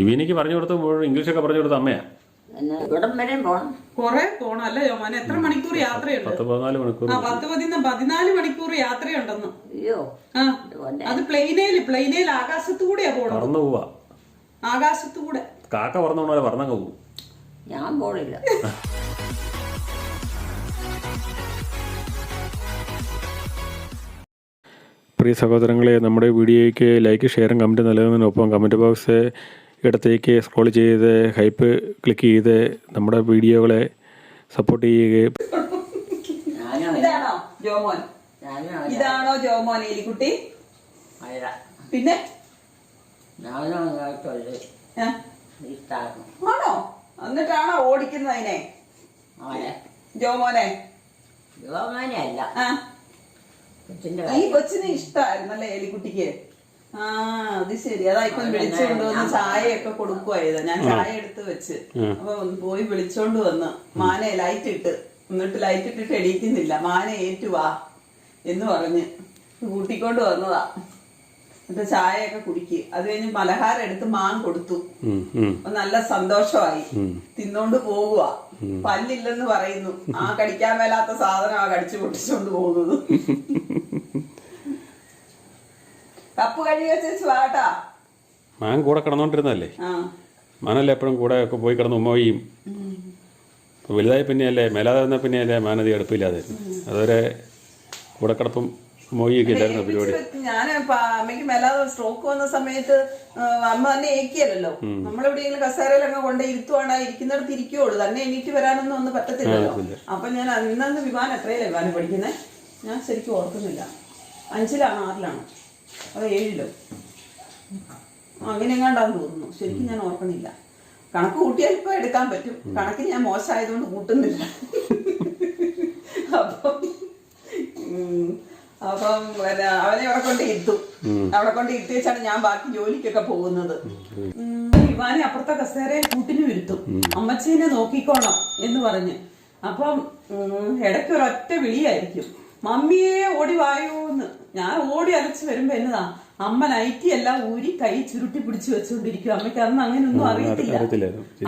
ഇവനിക്ക് പറഞ്ഞു കൊടുത്ത ഇംഗ്ലീഷൊക്കെ പറഞ്ഞു കൊടുത്ത അമ്മയാ. ഇവിടം വരെ പോണം. കൊറേ പോണം അല്ലേ ജോമോനെ? എത്ര മണിക്കൂർ യാത്രയുണ്ട്? 14 മണിക്കൂർ. 14 മണിക്കൂർ യാത്രയുണ്ടെന്ന്. അയ്യോ അത് പ്ലെയിനേൽ ആകാശത്തൂടെയാ പോണം. പറന്നു പോവാ, ആകാശത്തൂടെ. കാക്ക പറന്നു പോലെ പറന്നങ്ങ് പോകും. ഞാൻ പോണില്ല. പ്രിയ സഹോദരങ്ങളെ, നമ്മുടെ വീഡിയോയ്ക്ക് ലൈക്ക്, ഷെയറും കമൻറ്റ് നൽകുന്നതിനൊപ്പം കമൻറ്റ് ബോക്സ് ഇടത്തേക്ക് സ്ക്രോൾ ചെയ്ത് ഹൈപ്പ് ക്ലിക്ക് ചെയ്ത് നമ്മുടെ വീഡിയോകളെ സപ്പോർട്ട് ചെയ്യുകയും. ഇതാണോ ജോമോൻ? ഇതാണോ ജോമോൻ എലിക്കുട്ടി? പിന്നെ ആണോ? എന്നിട്ടാണോ ഓടിക്കുന്നതിനെ ജോമോനെ? അല്ല, ഈ കൊച്ചിന് ഇഷ്ടമായിരുന്നല്ലേ എലിക്കുട്ടിക്ക്? ആ, അത് ശരി. അതാ ഇപ്പം വിളിച്ചോണ്ട് വന്ന് ചായയൊക്കെ കൊടുക്കുവായത്. ഞാൻ ചായ എടുത്ത് വെച്ച് അപ്പൊ പോയി വിളിച്ചോണ്ട് വന്ന് മാനെ ലൈറ്റ് ഇട്ട്, എന്നിട്ട് ലൈറ്റ് ഇട്ടിട്ട് എണീക്കുന്നില്ല. മാനെ ഏറ്റുവാ എന്ന് പറഞ്ഞ് കൂട്ടിക്കൊണ്ട് വന്നതാ. എന്നിട്ട് ചായയൊക്കെ കുടിക്ക്. അത് കഴിഞ്ഞ് പലഹാരം എടുത്ത് മാൻ കൊടുത്തു. നല്ല സന്തോഷമായി. തിന്നോണ്ട് പോകുക. പല്ലില്ലെന്ന് പറയുന്നു. ആ കടിക്കാൻ മേലാത്ത സാധനമാ കടിച്ചു പൊട്ടിച്ചോണ്ട് പോകുന്നത്. കപ്പ് കഴുകി വെച്ചു വാട്ടാ. മാൻ കൂടെ കിടന്നോണ്ടിരുന്നല്ലേ? മാനല്ലേ എപ്പോഴും കൂടെ ഒക്കെ പോയി കിടന്ന് ഉമ്മ ചെയ്യും. വലുതായി പിന്നെയല്ലേ, മേലാതെ വന്ന പിന്നെയല്ലേ മാനതി അടുപ്പില്ലാതെ. അതുവരെ കൂടെ കിടപ്പും മോയിയൊക്കെ ഇല്ലായിരുന്നു പരിപാടി. ഞാൻ അമ്മയ്ക്ക് മേലാതെ സ്ട്രോക്ക് വന്ന സമയത്ത് അമ്മ തന്നെ ഏക്കിയല്ലോ. നമ്മളെവിടെയെങ്കിലും കസേരയിലൊക്കെ കൊണ്ട് ഇരുത്തുവാണ്, ഇരിക്കുന്നിടത്ത് ഇരിക്കുള്ളൂ. തന്നെ എണീറ്റ് വരാനൊന്നും ഒന്നും പറ്റത്തില്ലല്ലോ. അപ്പൊ ഞാൻ ഇന്നന്ന് വിമാനം എത്രയില്ല വിമാനം പഠിക്കുന്നത് ഞാൻ ശരിക്കും ഓർക്കുന്നില്ല. 5-ലാണോ 6-ലാണോ അത് 7-ലോ അങ്ങനെ എങ്ങാണ്ടാന്ന് തോന്നുന്നു. ശരിക്കും ഞാൻ ഓർക്കണില്ല. കണക്ക് കൂട്ടിയാൽ ഇപ്പൊ എടുക്കാൻ പറ്റും. കണക്കിന് ഞാൻ മോശമായതുകൊണ്ട് കൂട്ടുന്നില്ല. അപ്പം അവനെ അവിടെ കൊണ്ട് ഇരുത്തും. അവിടെ കൊണ്ട് ഇരുത്തി വെച്ചാണ് ഞാൻ ബാക്കി ജോലിക്കൊക്കെ പോകുന്നത്. ഇവാനെ അപ്പുറത്തെ കസേരയെ കൂട്ടിന് ഇരുത്തും. അമ്മച്ചീനെ നോക്കിക്കോണം എന്ന് പറഞ്ഞ്. അപ്പം ഇടയ്ക്ക് ഒരൊറ്റ വിളിയായിരിക്കും, മമ്മിയെ ഓടി വായൂന്ന്. ഞാൻ ഓടി അലച്ച് വരുമ്പോ എന്നതാ, അമ്മ നൈറ്റി എല്ലാം ഊരി കൈ ചുരുട്ടി പിടിച്ചു വെച്ചോണ്ടിരിക്കും. അമ്മയ്ക്ക് അന്ന് അങ്ങനെ ഒന്നും അറിയത്തില്ല.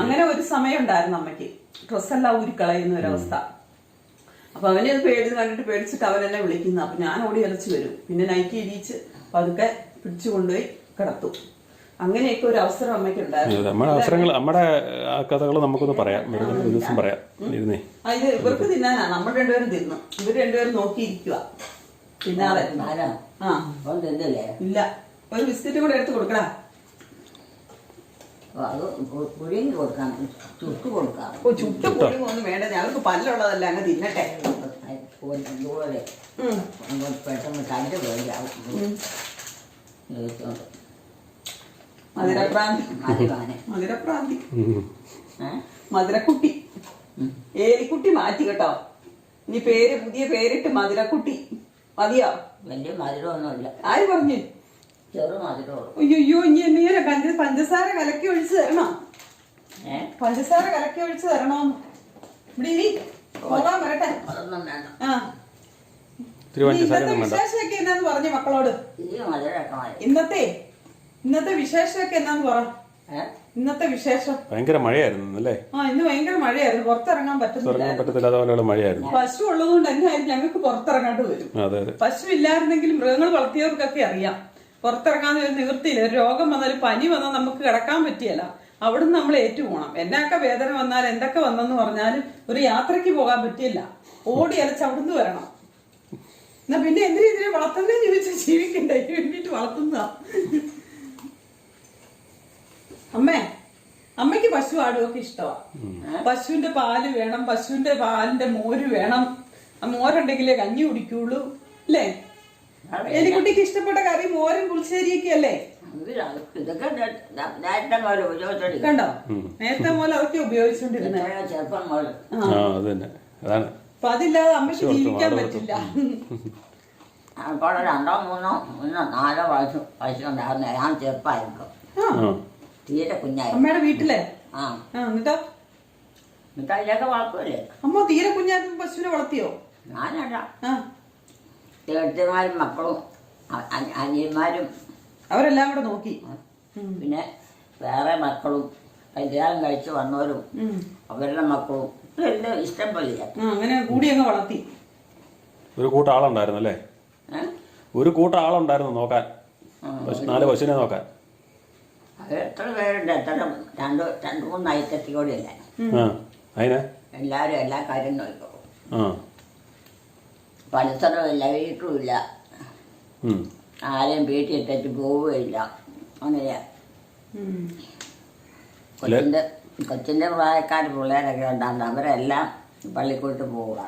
അങ്ങനെ ഒരു സമയം ഉണ്ടായിരുന്നു അമ്മയ്ക്ക്. ഡ്രസ്സെല്ലാം ഊരി കളയുന്ന ഒരവസ്ഥ. അപ്പൊ അവനെ അത് കണ്ടിട്ട് പേടിച്ചിട്ട് അവൻ എന്നെ വിളിക്കുന്നു. അപ്പൊ ഞാൻ ഓടി അലച്ച് വരും. പിന്നെ നൈറ്റി ഇരിച്ച് പതുക്കെ പിടിച്ചു കൊണ്ടുപോയി കിടത്തും. അങ്ങനെയൊക്കെ ഒരു അവസരം അമ്മയ്ക്ക് ഉണ്ടായിരുന്നു. നമ്മുടെ അവസരങ്ങൾ, നമ്മുടെ കഥകൾ നമുക്കൊന്ന് പറയാം, ഒരു ദിവസം പറയാം. ഇത് ഇവർക്ക് തിന്നാനാ. നമ്മൾ രണ്ടുപേരും തിന്നു. ഇവർ രണ്ടുപേരും നോക്കിയിരിക്കുക. തിന്നാതെ ഇല്ല. ഒരു ബിസ്ക്കറ്റ് കൂടെ എടുത്ത് കൊടുക്കടാ. ചുട്ടു പൊടി ഒന്നും വേണ്ട. ഞങ്ങൾക്ക് പല്ലുള്ളതല്ല, അങ്ങ് തിന്നട്ടെ. പെട്ടെന്ന് കണ്ടു പോയാവും. മധുരപ്രാന്തി മധുരക്കുട്ടി ഏലിക്കുട്ടി മാറ്റി കേട്ടോ. ഇനി പുതിയ പേരിട്ട് മധുരക്കുട്ടി മതിയോ? വലിയ മധുരമൊന്നുമില്ല. ആര് പറഞ്ഞു? ചെറു മധുരമോ? അയ്യോ, ഇനി എന്നെ പഞ്ചസാര കലക്കി ഒഴിച്ച് തരണോ? പഞ്ചസാര കലക്കി ഒഴിച്ച് തരണോ? ഇവിടെ ഇനി പോകാൻ വരട്ടെ. അതൊന്നും വേണ്ട. ഇന്നത്തെ വിശേഷമൊക്കെ എന്നാന്ന് പറഞ്ഞു മക്കളോട്. ഇന്നത്തെ വിശേഷമൊക്കെ എന്നാന്ന് പറ. ഇന്നത്തെ വിശേഷം ഭയങ്കര മഴയായിരുന്നു അല്ലേ? ഇന്ന് ഭയങ്കര മഴയായിരുന്നു. പുറത്തിറങ്ങാൻ പറ്റുന്നില്ല. പശു ഉള്ളതുകൊണ്ട് എന്നായിരുന്നു ഞങ്ങൾക്ക് പുറത്തിറങ്ങാണ്ട് വരും. പശു ഇല്ലായിരുന്നെങ്കിലും മൃഗങ്ങൾ വളർത്തിയവർക്കൊക്കെ അറിയാം പുറത്തിറങ്ങാൻ ഒരു നിവൃത്തിയില്ല. ഒരു രോഗം വന്നാലും പനി വന്നാൽ നമുക്ക് കിടക്കാൻ പറ്റിയല്ല. അവിടുന്ന് നമ്മൾ ഏറ്റുപോകണം. എന്നൊക്കെ വേദന വന്നാലും എന്തൊക്കെ വന്നെന്ന് പറഞ്ഞാലും ഒരു യാത്രക്ക് പോകാൻ പറ്റിയല്ല. ഓടി അലച്ച് അവിടുന്ന് വരണം. എന്നാ പിന്നെ എന്തിനെ വളർത്തുന്നതെന്ന് ചോദിച്ചാൽ ജീവിക്കണ്ടേ, വേണ്ടിട്ട് വളർത്തുന്നതാ. അമ്മയ്ക്ക് പശു ആടുമൊക്കെ ഇഷ്ടമാ. പശുവിന്റെ പാല് വേണം, പശുവിന്റെ പാലിന്റെ മോര് വേണം. ആ മോരുണ്ടെങ്കിലേ കഞ്ഞി കുടിക്കുള്ളൂ അല്ലേ? എലിക്കുട്ടിക്ക് ഇഷ്ടപ്പെട്ട കറി മോരും പുളിശ്ശേരിയൊക്കെ അല്ലേ? കണ്ടോ, നേരത്തെ പോലെ അതൊക്കെ ഉപയോഗിച്ചോണ്ടിരുന്നേ. അപ്പൊ അതില്ലാതെ അമ്മയ്ക്ക് ജീവിക്കാൻ പറ്റില്ല. അപ്പോൾ 2-3-4 വയസ്സുണ്ടായിരുന്നു. ഞാൻ ചെറുപ്പമായിരുന്നു. തീരെ കുഞ്ഞായി അമ്മയുടെ വീട്ടിലെ. എന്നിട്ടോ അതിലൊക്കെ വളർത്തുമല്ലേ അമ്മ? തീരെ കുഞ്ഞായിരുന്നു പശുവിനെ വളർത്തിയോ? ഞാനല്ല, ചേട്ടന്മാരും മക്കളും അനിയന്മാരും അവരെല്ലാം കൂടെ നോക്കി. പിന്നെ വേറെ മക്കളും കല്യാണം കഴിച്ച് വന്നവരും അവരുടെ മക്കളും എല്ലാം ഇഷ്ടം പോലെയാ. അങ്ങനെ കൂടി അങ്ങ് വളർത്തി. ഒരു കൂട്ടം ആളുണ്ടായിരുന്നു അല്ലേ? ഒരു കൂട്ടം ആളുണ്ടായിരുന്നു നോക്കാൻ, 4 പശുവിനെ നോക്കാൻ. അത് എത്ര പേരുണ്ട്, എത്ര രണ്ട് മൂന്ന് ഐറ്റത്തിലൂടെയല്ലേ. അതിനെ എല്ലാവരും എല്ലാ കാര്യം നോക്കും. പലതരമില്ല, വീട്ടുമില്ല, ആരെയും വീട്ടിൽ ഇട്ടിട്ട് പോവുകയില്ല. അങ്ങനെയാ. കൊച്ചിന്റെ പ്രായക്കാർ പിള്ളേരൊക്കെ ഉണ്ടാകും, അവരെല്ലാം പള്ളിക്കൂട്ട് പോവുക.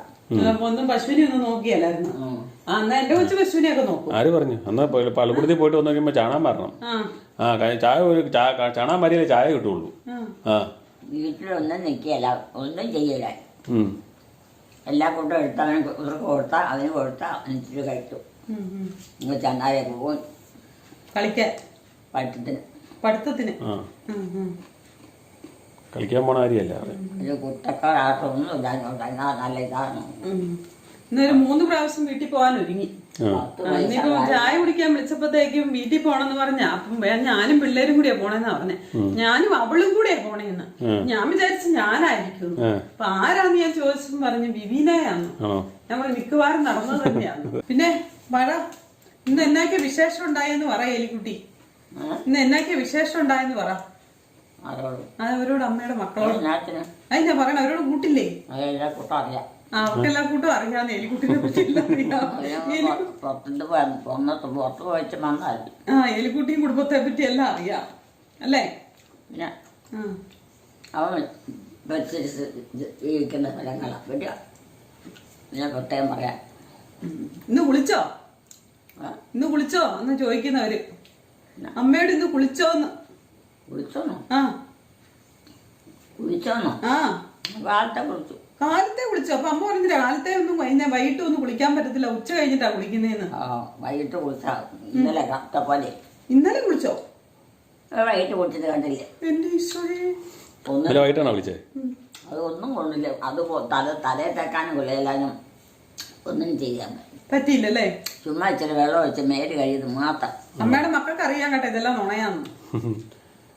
ഒന്നും പശുവിനെ ഒന്നും നോക്കിയല്ലായിരുന്നു. എന്നാ എന്റെ കൊച്ചു പശുവിനെയൊക്കെ നോക്കും. ആര് പറഞ്ഞു? അന്ന് പള്ളിക്കൂടത്തിൽ പോയിട്ട് വന്നു കഴിയുമ്പോ ചാണാൻ മാറണം. ചാണാൻ മാറിയാലേ ചായ കിട്ടുള്ളൂ. വീട്ടിലൊന്നും നിൽക്കുകയല്ല, ഒന്നും ചെയ്യില്ല. എല്ലാ കൂട്ടം എടുത്താൽ അവന് ഇവർക്ക് കൊടുത്താൽ അവന് കൊടുത്താൽ അവനിച്ചിട്ട് കഴിക്കും. നിങ്ങൾ ചങ്ങാരെ പോകും കളിക്കാൻ, പഠിത്തത്തിന് കളിക്കാൻ പോണ കാര്യമല്ല. ഒരു കുട്ടക്കാരാട്ടൊന്നും ഇല്ല. നല്ല ഇതാണ്. ഇന്നൊരു 3 പ്രാവശ്യം വീട്ടിൽ പോകാൻ ഒരുങ്ങി. ഇനിയിപ്പോ ചായ കുടിക്കാൻ വിളിച്ചപ്പോഴത്തേക്കും വീട്ടിൽ പോണെന്ന് പറഞ്ഞ. അപ്പം ഞാനും പിള്ളേരും കൂടിയാ പോണേന്നാ പറഞ്ഞേ. ഞാനും അവളും കൂടിയാ പോണേന്ന്. ഞാൻ വിചാരിച്ചു ഞാനായിരിക്കും. അപ്പൊ ആരാന്ന് ഞാൻ ചോദിച്ചപ്പോ പറഞ്ഞു വിവീനയാന്ന്. ഞാൻ പറഞ്ഞു മിക്കവാറും നടന്നത് തന്നെയാന്ന്. പിന്നെ മഴ ഇന്ന് എന്നാക്കിയ വിശേഷം ഉണ്ടായെന്ന് പറ എലിക്കുട്ടി. ഇന്ന് എന്നാക്കിയ വിശേഷം ഉണ്ടായെന്ന് പറ. അവരോട് അമ്മയുടെ മക്കളോട്. അതിനാ പറയണ അവരോട് കൂട്ടില്ലേ? അവർക്കെല്ലാം കൂട്ടും അറിയാന്ന്. എലിക്കുട്ടിനെ പറ്റിയില്ല. എലിക്കുട്ടിയും കുടുംബത്തെ പറ്റി എല്ലാം അറിയാം അല്ലേ? പിന്നെ അവൻ ജീവിക്കുന്ന സ്ഥലങ്ങളാ പറ്റുക. ഞാൻ പ്രത്യേകം പറയാം. ഇന്ന് കുളിച്ചോ? ഇന്ന് കുളിച്ചോ എന്ന് ചോദിക്കുന്നവര്. അമ്മയോട് ഇന്ന് കുളിച്ചോന്ന്. കുളിച്ചോന്നോ? ആ കുളിച്ചോന്നോ? ആ കാലത്തെ കുളിച്ചു. കാലത്തെ കുളിച്ചോ? അപ്പൊ അമ്മ പറഞ്ഞില്ല കാലത്തെ ഒന്നും വൈകിട്ട് ഒന്നും കുളിക്കാൻ പറ്റത്തില്ല, ഉച്ച കഴിഞ്ഞിട്ടാ കുളിക്കുന്നേന്ന്. വൈകിട്ട് കുളിച്ചാ ഇന്നലെ പോലെ. ഇന്നലെ കുളിച്ചോ? വൈകിട്ട് കുളിച്ചത് കണ്ടില്ലേ? എന്റെ ഈശോയെ, വൈകിട്ടാണോ വിളിച്ചത്? അത് ഒന്നും കൊണ്ടില്ല. അത് തലയെ തേക്കാനും കൊള്ളയില്ലാനും ഒന്നും ചെയ്യാൻ പറ്റിയില്ലല്ലേ? ചുമ്മാ ഇച്ചിരി വെള്ളം ഒഴിച്ച് മേല് കഴിയുന്നത് മാത്രം. അമ്മയുടെ മക്കൾക്ക് അറിയാൻ കേട്ടോ ഇതെല്ലാം നുണയാന്ന്.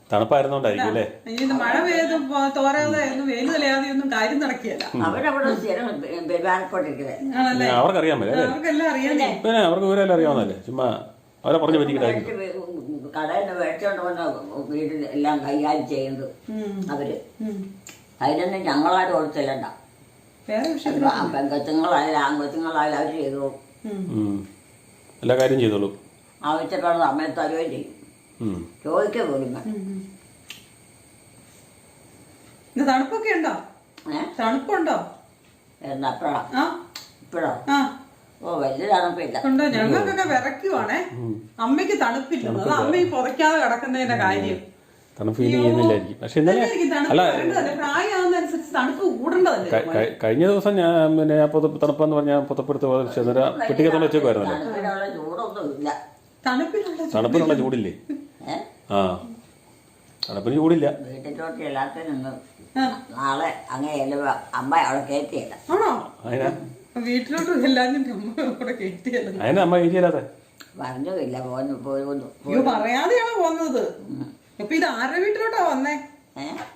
തണുപ്പായിരുന്നോണ്ടായിരിക്കും അല്ലേ? ഇത് മഴ പെയ്ത് തോരാതെ വെയിൽ തെളിയാതെ ഒന്നും കാര്യം നടക്കിയല്ല. അവരവിടെ സ്ഥിരം പെരുമാറിക്കൊണ്ടിരിക്കുന്നത് അവർക്കറിയാൻ പറ്റില്ല. അവർക്കെല്ലാം അറിയാനേ. പിന്നെ അവർക്ക് വിവരമെല്ലാം അറിയാവുന്നല്ലേ? ചുമ്മാ അവരെ പറഞ്ഞു പറ്റിക്കിട്ടായിരിക്കും. കടയിൽ നിന്ന് മേടിച്ചോണ്ട് വന്ന വീട്ടിൽ എല്ലാം കൈകാര്യം ചെയ്യുന്നത് അവര്. അതിനൊന്നും ഞങ്ങളാരും കൊടുത്തില്ലണ്ട. പെങ്കച്ചുങ്ങളായാലും ആൺകൊച്ചുങ്ങളായാലും അവര് ചെയ്തോളൂ. എല്ലാ കാര്യം ചെയ്തോളൂ. ആവശ്യപ്പെടുന്ന സമയത്ത് തരുകയും ചെയ്യും. ചോദിക്കുക പോലും. തണുപ്പൊക്കെ ഉണ്ടോ? തണുപ്പുണ്ടോ? എപ്പോഴാ? ഇപ്പോഴോ? ഓ വലിയ തണുപ്പില്ല. ഉണ്ടോ? ഞങ്ങൾക്കൊക്കെ വിറയ്ക്കുവാണേ. അമ്മയ്ക്ക് തണുപ്പില്ല. അത് അമ്മ ഈ പുതയ്ക്കാതെ കിടക്കുന്നതിന്റെ കാര്യം. തണുപ്പ് ഫീൽ ചെയ്യുന്നില്ലായിരിക്കും. പക്ഷെ ഇന്നലെ പ്രായമാകുന്നതനുസരിച്ച് തണുപ്പ് കൂടേണ്ടതല്ലേ? കഴിഞ്ഞ ദിവസം ഞാൻ പിന്നെ തണുപ്പെന്ന് പറഞ്ഞാൽ പുതപ്പെടുത്ത് പെട്ടിക്കത്തോളം വെച്ചേക്കുമായിരുന്നല്ലോ. തണുപ്പിനുള്ള ചൂടില്ലേ? ആ തണുപ്പിന് ചൂടില്ല. വീട്ടിലോട്ട് എല്ലാത്തിനും നാളെ അങ്ങനെ അമ്മ അവിടെ കയറ്റിയല്ല. ആണോ? വീട്ടിലോട്ട് എല്ലാത്തിനും കൂടെ കയറ്റിയല്ല. അതിനാ അമ്മ കയറ്റിയല്ലാതെ പറഞ്ഞില്ല. പറയാതെയാണോ പോന്നത്? ഇപ്പൊ ഇത് ആരുടെ വീട്ടിലോട്ടാ വന്നേ?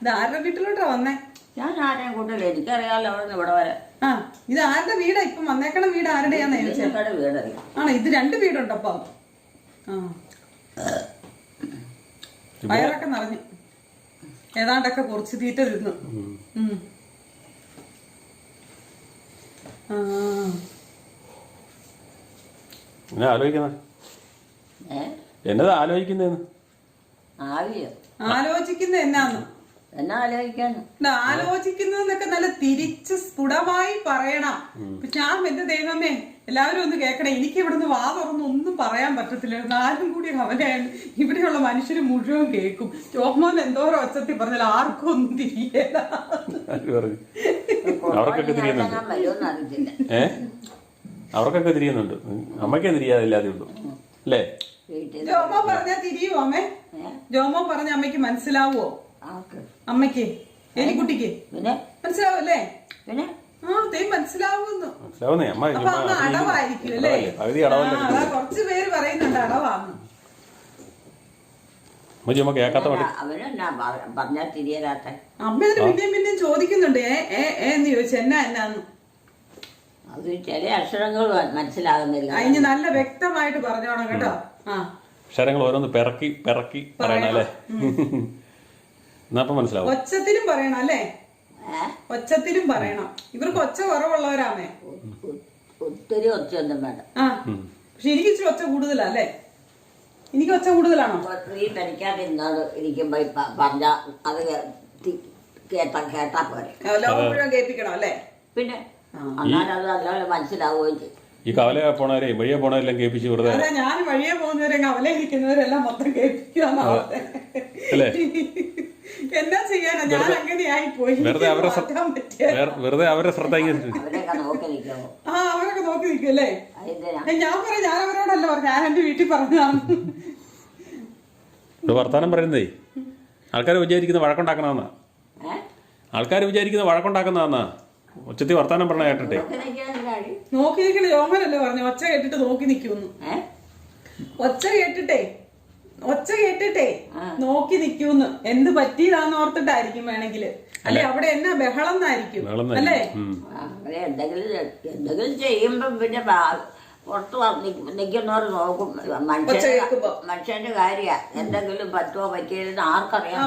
ഇത് ആരുടെ വീട്ടിലോട്ടാ വന്നേ? ഞാൻ ആരെയും കൂട്ടില്ല. എനിക്കറിയാലോ അവിടെ നിന്ന് ഇവിടെ വരെ. ആ ഇത് ആരുടെ വീടാ? ഇപ്പൊ വന്നേക്കണ വീട് ആരുടെയാന്ന് ചോദിച്ചേക്കാട് വീടറിയാം. ആണോ? ഇത് 2 വീടുണ്ടപ്പോ. വയറൊക്കെ നിറഞ്ഞു. ഏതാണ്ടൊക്കെ കുറച്ച് തീറ്റ തിന്നു. എന്നതാ ആലോചിക്കുന്നേന്ന്? ആലോചിക്കുന്ന എന്നാന്ന്? എന്നാ ആലോചിക്കാന്ന്? ആലോചിക്കുന്നതൊക്കെ നല്ല തിരിച്ച് സ്ഫുടമായി പറയണം. ഞാൻ എന്റെ ദൈവമേ എല്ലാവരും ഒന്ന് കേൾക്കണേ. എനിക്ക് ഇവിടുന്ന് വാ തുറന്ന് ഒന്നും പറയാൻ പറ്റത്തില്ല. 4 കൂടി അവനാണ്. ഇവിടെയുള്ള മനുഷ്യര് മുഴുവൻ കേൾക്കും. ചോമോൻ എന്തോരം ഒച്ചത്തിൽ പറഞ്ഞാൽ ആർക്കും ഒന്നും തിരിയല. അവർക്കൊക്കെ തിരിയുന്നുണ്ട്. അവർക്കൊക്കെ തിരിയുന്നുണ്ട്. അമ്മയ്ക്കേ തിരിയാതില്ലാതെ ഉള്ളൂ അല്ലേ? ജോമോ പറഞ്ഞാ തിരിയുവോ അമ്മേ? ജോമോ പറഞ്ഞ അമ്മയ്ക്ക് മനസ്സിലാവോ? അമ്മയ്ക്ക് എലിക്കുട്ടിക്ക് മനസ്സിലാവല്ലേ? മനസ്സിലാവുന്നു. അപ്പൊ അന്ന് അടവായിരിക്കും അല്ലേ? കുറച്ച് പേര് പറയുന്നുണ്ട് അടവാന്ന്. അമ്മച്ചി അമ്മ കേൾക്കാത്ത പാട്ട് അവനെന്നാ പറഞ്ഞാൽ തിരിയലാത്ത. അമ്മ അതിന് പിന്നെയും ചോദിക്കുന്നുണ്ട് എന്ന് ചോദിച്ചു എന്നാന്ന്. അത് ചില അക്ഷരങ്ങൾ മനസ്സിലാകുന്നില്ല. അതിന് നല്ല വ്യക്തമായിട്ട് പറഞ്ഞോണം കേട്ടോ. ആ അക്ഷരങ്ങൾ ഓരോന്ന് പിറക്കി പിറക്കി പറയണം അല്ലേ? എന്നപ്പം മനസ്സിലാവും. ഒച്ചത്തിലും പറയണം അല്ലേ? ഒച്ചത്തിലും പറയണം. ഇവർക്ക് ഒച്ച കുറവുള്ളവരാമേ. ഒത്തിരി ഒച്ചയൊന്നും വേണ്ട. ആ പക്ഷെ എനിക്ക് ഇച്ചിരി ഒച്ച കൂടുതലാ അല്ലേ? എനിക്ക് ഒച്ച കൂടുതലാണോ? ഈ തനിക്കാതിരുന്നോട് ഇരിക്കുമ്പോ പറഞ്ഞ അത് കേട്ടാ പോരെ. ലോകം മുഴുവൻ കേൾപ്പിക്കണം അല്ലേ? പിന്നെ എന്നാലും അത് നല്ലോണം മനസ്സിലാവുകയും ചെയ്യും. ഈ കവല പോണവരെ വഴിയെ പോണവരെല്ലാം കേൾപ്പിച്ച് വെറുതെ അതെ, ഞാൻ വഴിയെ പോകുന്നവരെ കവല ഇരിക്കുന്നവരെല്ലാം മൊത്തം കേൾപ്പിക്കാന്നാ. അല്ലേ? എന്നാ ചെയ്യാനാ, ഞാൻ അങ്ങനെയായി പോയി. വെറുതെ അവരുടെ ശ്രദ്ധ അവരെയൊക്കെ നോക്കി നിൽക്കുമോ? ആ അവരൊക്കെ നോക്കി നിൽക്കും അല്ലേ? ഞാൻ അവരോടല്ല പറഞ്ഞു, ഞാൻ എന്റെ വീട്ടിൽ പറഞ്ഞതാണ്. വർത്താനം പറയുന്നതേ ആൾക്കാർ വിചാരിക്കുന്ന വഴക്കുണ്ടാക്കണമെന്നാ. ആൾക്കാർ വിചാരിക്കുന്ന വഴക്കുണ്ടാക്കുന്നതാന്നാ. ഒച്ചത്തിൽ വർത്താനം പറഞ്ഞ കേട്ടെ. നോക്കി നിൽക്കണ യോമനല്ലേ പറഞ്ഞു, ഒച്ച കേട്ടിട്ട് നോക്കി നിൽക്കുന്നു. ഒച്ച കേട്ടിട്ടേ നോക്കി നിൽക്കൂന്ന്. എന്ത് പറ്റിയതാന്ന് ഓർത്തിട്ടായിരിക്കും വേണമെങ്കില്. അല്ലെ അവിടെ എന്നാ ബഹളം എന്നായിരിക്കും അല്ലേ? അങ്ങനെ എന്തെങ്കിലും ചെയ്യുമ്പോ പിന്നെ പുറത്ത് നിൽക്കുന്നവർ നോക്കും. മനുഷ്യന്റെ കാര്യ എന്തെങ്കിലും പറ്റുമോ പറ്റിയതെന്ന് ആർക്കറിയാൻ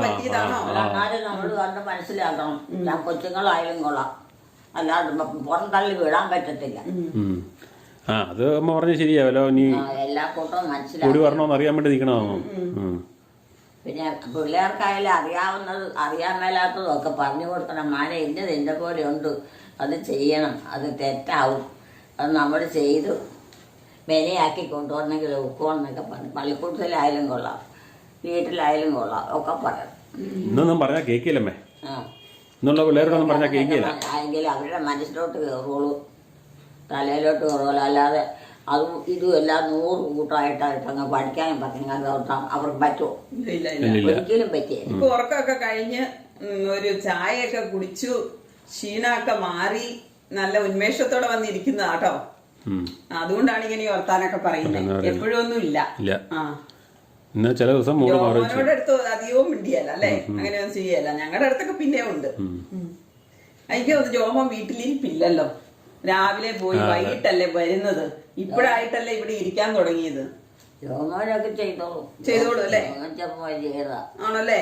പറ്റില്ല. എന്നാലും നമ്മൾ കണ്ട് മനസ്സിലാക്കണം. ഞാൻ കൊച്ചുങ്ങളായാലും കൊള്ളാം, അല്ലാതെ പുറം തള്ളി വിടാൻ പറ്റത്തില്ല. അത് അമ്മ പറഞ്ഞ ശരിയാവല്ലോ. നീ എല്ലാ കൂട്ടവും മനസ്സിലാക്കി കൂടി വരണോന്ന് അറിയാൻ വേണ്ടി നിൽക്കണോ? പിന്നെ പിള്ളേർക്കായാലും അറിയാൻ മേലാത്തതും ഒക്കെ പറഞ്ഞു കൊടുക്കണം. മാനെ ഇന്നത് എന്റെ പോലെ ഉണ്ട്, അത് ചെയ്യണം, അത് തെറ്റാവും, അത് നമ്മൾ ചെയ്ത് വിലയാക്കി കൊണ്ടുവരണമെങ്കിൽ ഒക്കുമെന്നൊക്കെ പറഞ്ഞു. പള്ളിക്കൂട്ടത്തിലായാലും കൊള്ളാം, വീട്ടിലായാലും കൊള്ളാം ഒക്കെ പറയണം. ഇന്നൊന്നും പറഞ്ഞാൽ കേൾക്കില്ലമ്മേ. ഇന്നുള്ള പിള്ളേർക്കൊന്നും പറഞ്ഞാൽ കേൾക്കില്ല. എങ്കിൽ അവരുടെ മനസ്സിലോട്ട് കയറുള്ളൂ, തലയിലോട്ട് കയറുള്ളൂ. അല്ലാതെ അതും ഇതും എല്ലാം 100 കൂട്ടമായിട്ടായിട്ട് അങ്ങ് പഠിക്കാനും പറഞ്ഞാൽ അവർക്ക് പറ്റുമോ? ഒരിക്കലും പറ്റില്ല. ഉറക്കമൊക്കെ കഴിഞ്ഞ് ഒരു ചായയൊക്കെ കുടിച്ചു, ക്ഷീണമൊക്കെ മാറി നല്ല ഉന്മേഷത്തോടെ വന്നിരിക്കുന്നതാട്ടോ. അതുകൊണ്ടാണ് ഇങ്ങനെ വർത്താനൊക്കെ പറയുന്നത്. എപ്പോഴും ഒന്നും ഇല്ല. ചില ദിവസം ജോമോനോട് അടുത്ത് അധികവും മിണ്ടിയല്ല അല്ലേ? അങ്ങനെയൊന്നും ചെയ്യല്ല. ഞങ്ങളുടെ അടുത്തൊക്കെ പിന്നെ ഉണ്ട്. എനിക്ക് തോന്നുന്നു ജോമോൻ വീട്ടിലിരിപ്പില്ലല്ലോ. രാവിലെ പോയി വൈകിട്ടല്ലേ വരുന്നത്. ഇപ്പോഴായിട്ടല്ലേ ഇവിടെ ഇരിക്കാൻ തുടങ്ങിയത്. ജോമോനൊക്കെ ചെയ്തോളൂ അല്ലേ? ആണല്ലേ?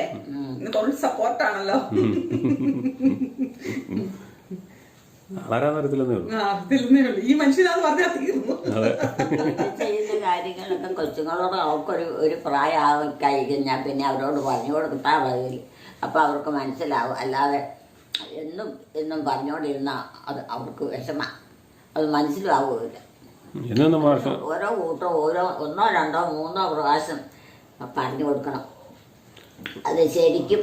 ഇന്ന് കുറച്ച് സപ്പോർട്ടാണല്ലോ. ഈ മനുഷ്യനാന്ന് പറഞ്ഞാൽ തീർന്നു. ചെയ്യുന്ന കാര്യങ്ങളൊക്കെ കൊച്ചുങ്ങളോട് അവർക്കൊരു പ്രായം കഴിഞ്ഞാൽ പിന്നെ അവരോട് പറഞ്ഞു കൊടുത്താൽ മതി. അപ്പൊ അവർക്ക് മനസ്സിലാവും. അല്ലാതെ എന്നും പറഞ്ഞോണ്ടിരുന്ന അത് അവർക്ക് വിഷമ, അത് മനസ്സിലാവുകയില്ല. ഓരോ കൂട്ടം 1, 2, 3 പ്രാവശ്യം പറഞ്ഞു കൊടുക്കണം. അത് ശരിക്കും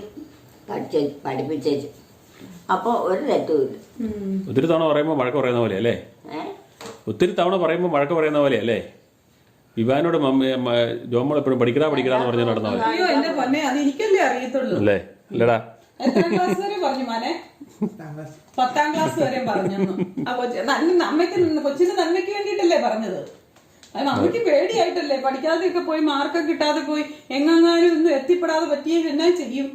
പഠിപ്പിച്ചേച്ചു. അപ്പോൾ ഒരു തെറ്റുമില്ല. ഒത്തിരി തവണ പറയുമ്പോൾ വഴക്ക് പറയുന്ന പോലെ അല്ലേ? ഒത്തിരി തവണ പറയുമ്പോൾ വഴക്ക് പറയുന്ന പോലെ അല്ലേ? വിവാനോട് ജോമോൾ എപ്പോഴും പഠിക്കടാന്ന് പറഞ്ഞു നടന്ന പോലെ. അയ്യോ എന്റെ പൊന്നെ, അത് എനിക്കല്ലേ അറിയത്തുള്ളൂ അല്ലേ? അല്ലടാ, എത്രാം ക്ലാസ് വരെ പറഞ്ഞു മോനെ? 10ാം ക്ലാസ് വരെ പറഞ്ഞു. ആ കൊച്ചിന് നന്മയ്ക്ക് വേണ്ടിയിട്ടല്ലേ പറഞ്ഞത്. അത് അമ്മയ്ക്ക് പേടിയായിട്ടല്ലേ? പഠിക്കാതെയൊക്കെ പോയി മാർക്കൊക്കെ കിട്ടാതെ പോയി എങ്ങാനും ഒന്നും എത്തിപ്പെടാതെ പറ്റിയത് എന്നാ ചെയ്യും?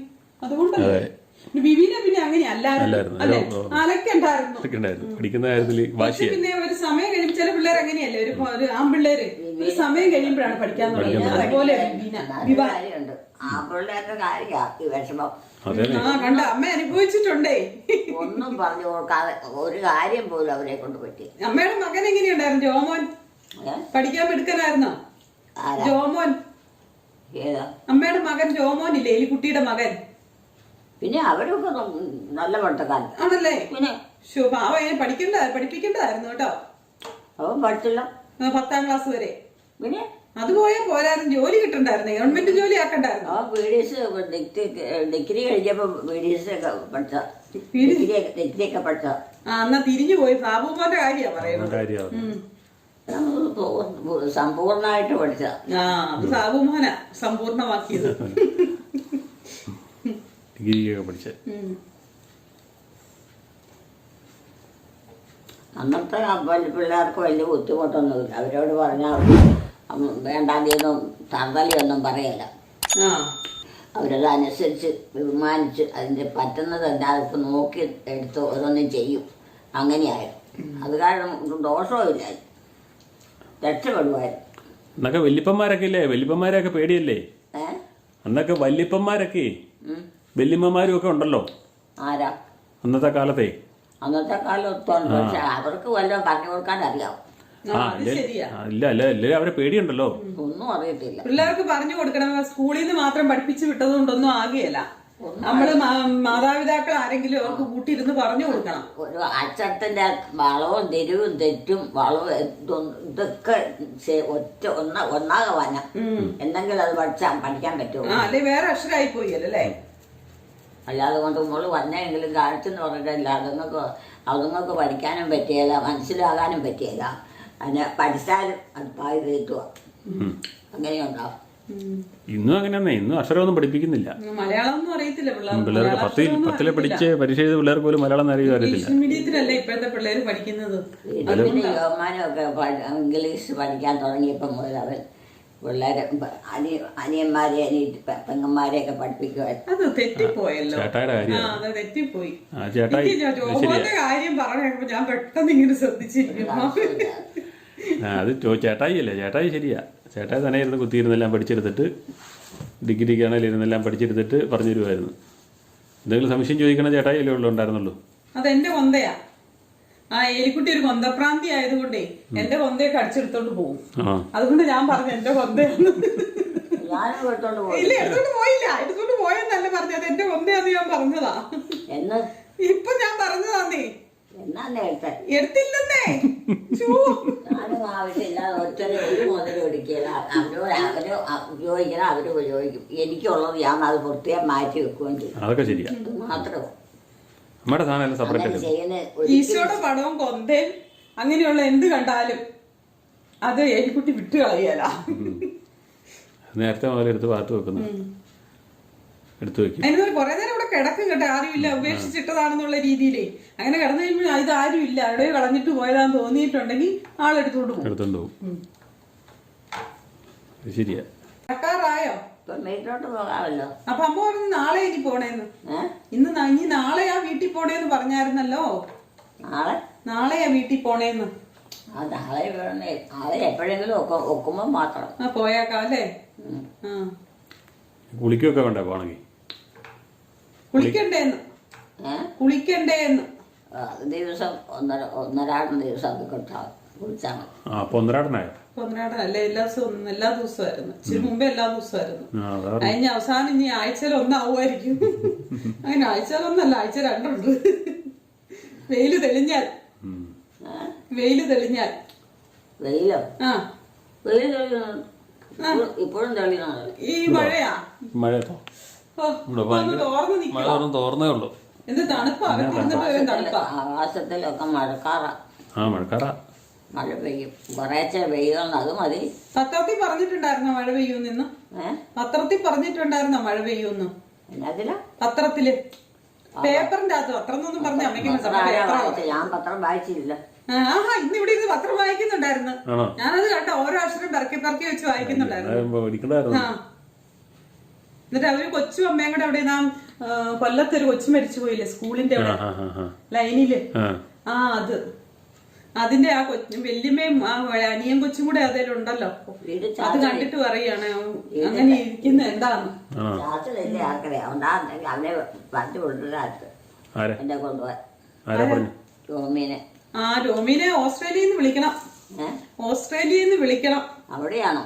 അതുകൊണ്ടല്ലേ. ബിബീനെ പിന്നെ അങ്ങനെ അല്ലായിരുന്നു അല്ലെ? അലക്കുണ്ടായിരുന്നു. പിന്നെ ഒരു സമയം കഴിയുമ്പോൾ ചില പിള്ളേർ അങ്ങനെയല്ലേ, ഒരു ആൺപിള്ളേര് ഒരു സമയം കഴിയുമ്പോഴാണ് പഠിക്കാൻ തുടങ്ങിയത്. അതുപോലെ കണ്ട അമ്മ അനുഭവിച്ചിട്ടുണ്ടേ. ഒന്നും പറഞ്ഞു കൊടുക്കാതെ ഒരു കാര്യം പോലും അവരെ കൊണ്ട് പറ്റി. അമ്മയുടെ മകൻ എങ്ങനെയുണ്ടായിരുന്നു? ജോമോൻ പഠിക്കാൻ എടുക്കാനായിരുന്നോ? ജോമോൻ, അമ്മയുടെ മകൻ ജോമോൻ ഇല്ലേ, എലിക്കുട്ടിയുടെ മകൻ? പിന്നെ അവരൊക്കെ നല്ല പഠിത്തക്കാരൻ ആണല്ലേ? പിന്നെ അവൻ പഠിപ്പിക്കേണ്ടതായിരുന്നു കേട്ടോ. അവൻ പഠിച്ചില്ല 10ാം ക്ലാസ് വരെ. പിന്നെ അത് പോയാൽ പോരായിരുന്നു, ജോലി കിട്ടണ്ടായിരുന്നു, ഗവൺമെന്റ് ജോലി ആക്കണ്ടായിരുന്നു. അവൻ ഡിഗ്രി കഴിഞ്ഞപ്പോ പഠിച്ച ഡിഗ്രിയൊക്കെ പഠിച്ച. എന്നാ തിരിഞ്ഞു പോയി. സാബുമോന്റെ കാര്യ പറയുന്നത്. സമ്പൂർണമായിട്ട് പഠിച്ച. അത് സാബുമോന സമ്പൂർണമാക്കിയത്. അന്നത്തെ പിള്ളേർക്ക് വലിയ ബുദ്ധിമുട്ടൊന്നുമില്ല. അവരോട് പറഞ്ഞാൽ വേണ്ടാതെയൊന്നും തന്തലിയൊന്നും പറയല. ആ അവരതനുസരിച്ച് ബഹുമാനിച്ച് അതിൻ്റെ പറ്റുന്നത് എല്ലാവർക്കും നോക്കി എടുത്ത് ഓരോന്നും ചെയ്യും. അങ്ങനെയായിരുന്നു. അത് കാരണം ദോഷവും ഇല്ല, രക്ഷപ്പെടുമായിരുന്നു. എന്നൊക്കെ വല്യപ്പന്മാരൊക്കെ ഇല്ലേ, വല്യപ്പന്മാരെയൊക്കെ പേടിയല്ലേ? അന്നൊക്കെ വല്യപ്പന്മാരൊക്കെ വല്യമ്മമാരും ഒക്കെ ഉണ്ടല്ലോ ആരാ അന്നത്തെ കാലത്തെ. അന്നത്തെ കാലത്തുണ്ട്, പക്ഷെ അവർക്ക് വല്ലതും പറഞ്ഞു കൊടുക്കാൻ അറിയാം. ഇല്ല അവരെ പേടിയുണ്ടല്ലോ. ഒന്നും അറിയത്തില്ല. പിള്ളേർക്ക് പറഞ്ഞു കൊടുക്കണം. സ്കൂളിൽ നിന്ന് മാത്രം പഠിപ്പിച്ചു വിട്ടത് കൊണ്ടൊന്നും ആകുകയല്ല. നമ്മള് മാതാപിതാക്കൾ ആരെങ്കിലും അവർക്ക് കൂട്ടിയിരുന്ന് പറഞ്ഞു കൊടുക്കണം. ഒരു അച്ചത്തിന്റെ വളവും തെരുവും തെറ്റും വളവും ഇതൊക്കെ ഒന്നാകവാന എന്തെങ്കിലും അത് പഠിക്കാൻ പറ്റുമോ? അല്ലെ വേറെ അക്ഷരമായി പോയി അല്ലേ. അല്ലാതെ കൊണ്ട് മോള് വന്നെങ്കിലും കാഴ്ചന്ന് പറഞ്ഞിട്ടില്ല. അതുങ്ങൾക്ക് പഠിക്കാനും പറ്റിയല്ല, മനസ്സിലാകാനും പറ്റിയല്ല. അതിനെ പഠിച്ചാലും അത് പായി തീറ്റുക. അങ്ങനെയുണ്ടാവും. ഇന്നും അങ്ങനെയാന്നേ. ഇന്നും അക്ഷരമൊന്നും പഠിപ്പിക്കുന്നില്ല. മലയാളം ഒന്നും അറിയത്തില്ല പിള്ളേർക്ക്. പത്തിലെ പഠിച്ച് പരീക്ഷ എഴുതിയ പിള്ളേർക്ക് പോലും മലയാളം അറിയത്തില്ല. മീഡിയത്തിലല്ലേ ഇപ്പോഴത്തെ പിള്ളേര് പഠിക്കുന്നത്. യോമാനൊക്കെ ഇംഗ്ലീഷ് പഠിക്കാൻ തുടങ്ങിയപ്പോൾ മുതൽ അവൻ പിള്ളേരെ അനിയന്മാരെ പെങ്ങന്മാരെയൊക്കെ പഠിപ്പിക്കുമായിരുന്നു. അത് തെറ്റിപ്പോയല്ലോ. ചേട്ടായുടെ കാര്യം തെറ്റിപ്പോയി. കാര്യം പറഞ്ഞപ്പോ ഞാൻ പെട്ടെന്ന് ഇങ്ങനെ ശ്രദ്ധിച്ചിരിക്കുന്നു. അത് ചേട്ടായി അല്ലേ, ചേട്ടായി ശരിയാ. ചേട്ടായി തന്നെ ഇരുന്ന് കുത്തിയിരുന്നെല്ലാം പഠിച്ചെടുത്തിട്ട് ഡിഗ്രിക്കാണെങ്കിലും ഇരുന്നെല്ലാം പഠിച്ചെടുത്തിട്ട് പറഞ്ഞു തരുമായിരുന്നു. എന്തെങ്കിലും സംശയം ചോദിക്കണ ചേട്ടായി അല്ലേ ഉണ്ടായിരുന്നുള്ളൂ. അതെന്റെ കൊന്തയാ. ആ എലിക്കുട്ടി ഒരു കൊന്തപ്രാന്തി ആയതുകൊണ്ടേ എന്റെ കൊന്തയൊക്കെ അടിച്ചെടുത്തോണ്ട് പോകും. അതുകൊണ്ട് ഞാൻ പറഞ്ഞു എന്റെ കൊന്തയാന്ന്. ഇല്ല എടുത്തോണ്ട് പോയില്ല. എടുത്തോണ്ട് പോയെന്നല്ല പറഞ്ഞത്, എന്റെ കൊന്തയാന്ന് ഞാൻ പറഞ്ഞതാ. ഇപ്പൊ ഞാൻ പറഞ്ഞതാന്നേ. എടുത്തില്ലെന്നേ. ഞാനും ആവശ്യമില്ലാതെ ഒറ്റൊരു ഒരു മുതൽ ഒടിക്കില്ല. അവര് ഉപയോഗിക്കണം, അവര് ഉപയോഗിക്കും. എനിക്കുള്ളത് ഞാൻ അത് പ്രത്യേകം മാറ്റി വെക്കുകയും ചെയ്യും. അതൊക്കെ ശരിയാ. മാത്രമേ ഈശോയുടെ പടവും കൊന്തയും അങ്ങനെയുള്ള എന്ത് കണ്ടാലും അത് എലിക്കുട്ടി വിട്ടു കളയല. നേരത്തെ മുതൽ എടുത്ത് പാത്ത് വെക്കുന്നു, എടുത്തു വെക്കും. അതിന് കുറെ നേരം ഇവിടെ കിടക്കും കേട്ടോ. ആരുമില്ല, ഉപേക്ഷിച്ചിട്ടതാണെന്നുള്ള രീതിയിലേ. അങ്ങനെ കിടന്നു കഴിയുമ്പോൾ ഇത് ആരുമില്ല, എവിടെയോ കളഞ്ഞിട്ട് പോയതാന്ന് തോന്നിയിട്ടുണ്ടെങ്കിൽ ആളെടുത്തോണ്ട് പോകും. ശരിയാ. നടക്കാറായോ? വീട്ടിലോട്ട് പോകാമല്ലോ. അപ്പൊ അമ്മ പറഞ്ഞു നാളെ ഇനി പോണേന്ന്. ഇനി നാളെയാ വീട്ടിൽ പോണേന്ന് പറഞ്ഞായിരുന്നല്ലോ. നാളെയാ വീട്ടിൽ പോണേന്ന്. നാളെ എപ്പോഴെങ്കിലും ഒക്കുമ്പോ മാത്രം പോയേക്കാം അല്ലേ. കുളിക്കൊക്കെ വേണ്ടേ പോണെങ്കിൽ? കുളിക്കണ്ടേന്ന്. ദിവസം ഒന്നരാടം ദിവസം അത് കുളിച്ചാൽ മതി. അപ്പൊ ഒന്നരാടനായോ? ഒന്നരാടനല്ലേ, എല്ലാ ദിവസമായിരുന്നു. ഇച്ചിരി മുമ്പേ എല്ലാ ദിവസമായിരുന്നു. അതിന് അവസാനം ഇനി ആഴ്ചയിൽ ഒന്നാവുമായിരിക്കും. അങ്ങനെ ആഴ്ചയിൽ ഒന്നല്ല, ആഴ്ച രണ്ടുണ്ട്. വെയില് തെളിഞ്ഞാൽ വെയിലോ? ആ വെയിൽ ഇപ്പോഴും തെളിയണം. ഈ മഴയാ തോർന്നേ ഉള്ളൂ. എന്ത് തണുപ്പാ. ആകാശത്തിലൊക്കെ മഴക്കാറാ. മഴ പെയ്യും കുറേശ്ശെ പെയ്യുമെന്ന്. അത് മതി. പത്രത്തിൽ പറഞ്ഞിട്ടുണ്ടായിരുന്നോ മഴ പെയ്യൂന്ന്? പത്രത്തിൽ പറഞ്ഞിട്ടുണ്ടായിരുന്നോ മഴ പെയ്യൂന്ന്? എന്നാ പത്രത്തില്, പേപ്പറിന്റെ അകത്ത്. പത്രം എന്നൊന്നും പറഞ്ഞ അമ്മയ്ക്ക് ഞാൻ പത്രം വായിച്ചില്ല. ഇന്ന് ഇവിടെ ഇരുന്ന് പത്രം വായിക്കുന്നുണ്ടായിരുന്നു. ഞാനത് കണ്ട ഓരോ അക്ഷരം പെറക്കി വെച്ച് വായിക്കുന്നുണ്ടായിരുന്നു. എന്നിട്ട് അവര് കൊച്ചും അമ്മയും കൂടെ അവിടെ നാം കൊല്ലത്തൊരു കൊച്ചു മരിച്ചു പോയില്ലേ സ്കൂളിന്റെ അവിടെ ലൈനില്. അത് അതിന്റെ ആ വല്യമ്മയും ആ അനിയൻ കൊച്ചും കൂടെ അതിലുണ്ടല്ലോ. അത് കണ്ടിട്ട് പറയാണ് അങ്ങനെ ഇരിക്കുന്ന എന്താന്ന്. രോമീനെ ഓസ്ട്രേലിയയിൽ നിന്ന് വിളിക്കണം. അവിടെയാണോ?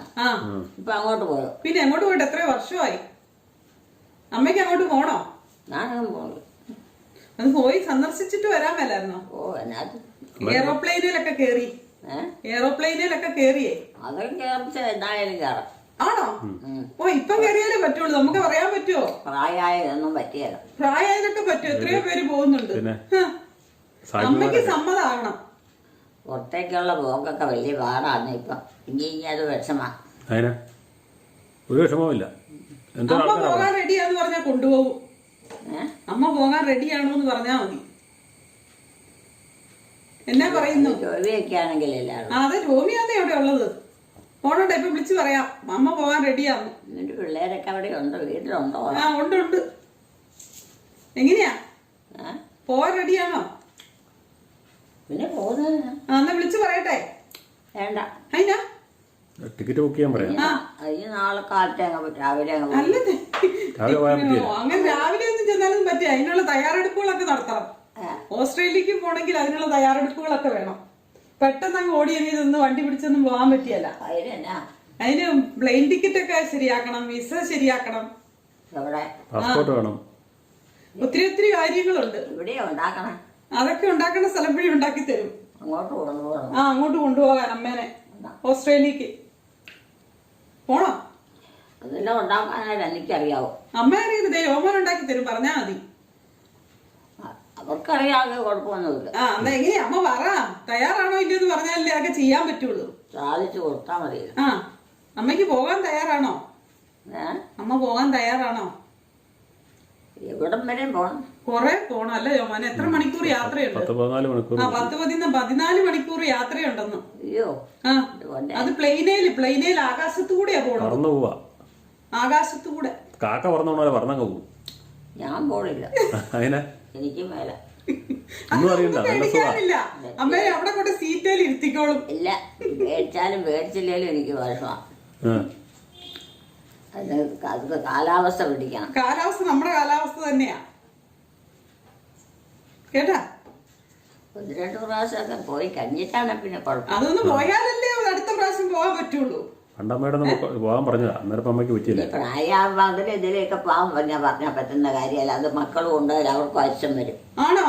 ഇപ്പൊ അങ്ങോട്ട് പോയോ? പിന്നെ അങ്ങോട്ട് പോയിട്ട് എത്ര വർഷമായി? അമ്മയ്ക്ക് അങ്ങോട്ട് പോണോ? ഞാനൊന്നും പോണു. അത് പോയി സന്ദർശിച്ചിട്ട് വരാൻ മേലായിരുന്നോ? എയറോപ്ലെയിനിലൊക്കെ കേറിയേ? അതൊക്കെ എന്തായാലും കയറാം. ആണോ? ഇപ്പം കയറിയാലേ പറ്റുള്ളൂ. നമുക്ക് പറയാൻ പറ്റുമോ? പ്രായമായൊന്നും പറ്റിയല്ല. പ്രായമായതൊക്കെ പറ്റും. എത്രയോ പേര് പോകുന്നുണ്ട്. അമ്മയ്ക്ക് സമ്മതമാകണം. പുറത്തേക്കുള്ള പോക്കൊക്കെ വലിയ പാടാണ് ഇപ്പം. ഇനി അത് വിഷമാ. ഒരു വിഷമവുമില്ല. അമ്മ പോകാൻ റെഡിയാന്ന് പറഞ്ഞാൽ കൊണ്ടുപോകും. അമ്മ പോകാൻ റെഡിയാണോ എന്ന് പറഞ്ഞാ മതി. എന്നാ പറയുന്നു? ജോലിയൊക്കെ ആണെങ്കിൽ അതെ, രോമിയാന്നേ അവിടെ ഉള്ളത്. പോണോട്ടെ, ഇപ്പൊ വിളിച്ചു പറയാം. അമ്മ പോകാൻ റെഡിയാന്ന്. എന്നിട്ട് പിള്ളേരൊക്കെ അവിടെ ഉണ്ടോ? വീട്ടിലുണ്ടോ? ആ ഉണ്ട്. എങ്ങനെയാ ഏ? പോവാൻ റെഡിയാണോ? പിന്നെ പോകുന്നതിന് എന്നാ വിളിച്ചു പറയട്ടെ. വേണ്ട. അതിനാ ടിക്കറ്റ് ബുക്ക് ചെയ്യാൻ പറയാം. അതിന് നാളെ കാലത്തെ അങ്ങ് രാവിലെ അങ്ങ് പോകും. അല്ലേ രാവിലെ പോയാൽ പറ്റില്ല. അങ്ങനെ രാവിലെ ഒന്നും ചെന്നാലും പറ്റിയ അതിനുള്ള തയ്യാറെടുപ്പുകളൊക്കെ നടത്തണം. ഓസ്ട്രേലിയക്ക് പോണെങ്കിൽ അതിനുള്ള തയ്യാറെടുപ്പുകളൊക്കെ വേണം. പെട്ടെന്ന് അങ്ങ് ഓടിയെങ്കിൽ നിന്ന് വണ്ടി പിടിച്ചൊന്നും പോകാൻ പറ്റിയല്ല. അതിനെന്നാ അതിന് പ്ലെയിൻ ടിക്കറ്റ് ഒക്കെ ശരിയാക്കണം, വിസ ശരിയാക്കണം, എവിടെ? പാസ്പോർട്ട് വേണം. ഒത്തിരി കാര്യങ്ങളുണ്ട്. ഇവിടെ ഉണ്ടാക്കണം. അതൊക്കെ ഉണ്ടാക്കുന്ന സ്ഥലം വഴി ഉണ്ടാക്കി തരും. അങ്ങോട്ട് കൊണ്ടുപോകണം. അങ്ങോട്ട് കൊണ്ടുപോകാൻ അമ്മേനെ ഓസ്ട്രേലിയക്ക് പോണം. അതെല്ലാം ഉണ്ടാക്കാനായിട്ട് എനിക്കറിയാവോ? അമ്മ അറിയുന്നത് യോമോൻ ഉണ്ടാക്കി തരും, പറഞ്ഞാ മതി. അവർക്കറിയാതെ കുഴപ്പമൊന്നുമില്ല. എന്നാ എങ്ങനെയാ അമ്മ പറ, തയ്യാറാണോ ഇല്ലെന്ന് പറഞ്ഞാലേ അതൊക്കെ ചെയ്യാൻ പറ്റുള്ളൂ. സാധിച്ചു കൊടുത്താൽ മതി. അമ്മയ്ക്ക് പോകാൻ തയ്യാറാണോ? അമ്മ പോകാൻ തയ്യാറാണോ? എവിടം വരെ പോണം? കൊറേ പോണം അല്ലേ യോമോൻ? എത്ര മണിക്കൂർ യാത്രയുണ്ട്? 14 മണിക്കൂർ. 14 മണിക്കൂർ യാത്രയുണ്ടെന്ന്. അയ്യോ, അത് പ്ലെയിനേൽ ആകാശത്തുകൂടെയാ പോണത്. പറന്നു പോവാ. ആകാശത്തുകൂടെ കാക്ക പറന്നോണ പറന്നങ്ങ് പോവും. ഞാൻ പോണില്ല. അതിനാ എനിക്ക് മേല. ഒന്നും അറിയണ്ട. പേടിക്കാനില്ല. അമ്മയെ അവിടെ കൊണ്ട് സീറ്റേൽ ഇരുത്തിക്കോളും. ഇല്ല, മേടിച്ചാലും മേടിച്ചില്ലേലും എനിക്ക് വിഷമാണ്. അത് കാലാവസ്ഥ പിടിക്കണം. കാലാവസ്ഥ നമ്മുടെ കാലാവസ്ഥ തന്നെയാ കേട്ടാ. 1-2 പ്രാവശ്യമൊക്കെ പോയി കഴിഞ്ഞിട്ടാണ് പിന്നെ കുഴപ്പം. അതൊന്ന് പോയാലല്ലേ അടുത്ത പ്രാവശ്യം പോകാൻ പറ്റുള്ളൂ. പണ്ടമ്മയുടെ പോകാൻ പറഞ്ഞതാ, അന്നേരം അമ്മയ്ക്ക് പറ്റിയില്ല. പ്രായമാകുമ്പോ അതിൽ ഇതിലേക്ക് പോകാൻ പറഞ്ഞാൽ പറ്റുന്ന കാര്യമല്ല. അത് മക്കളും ഉണ്ടാവില്ല, അവർക്ക് അച്ഛൻ വരും. ആണോ?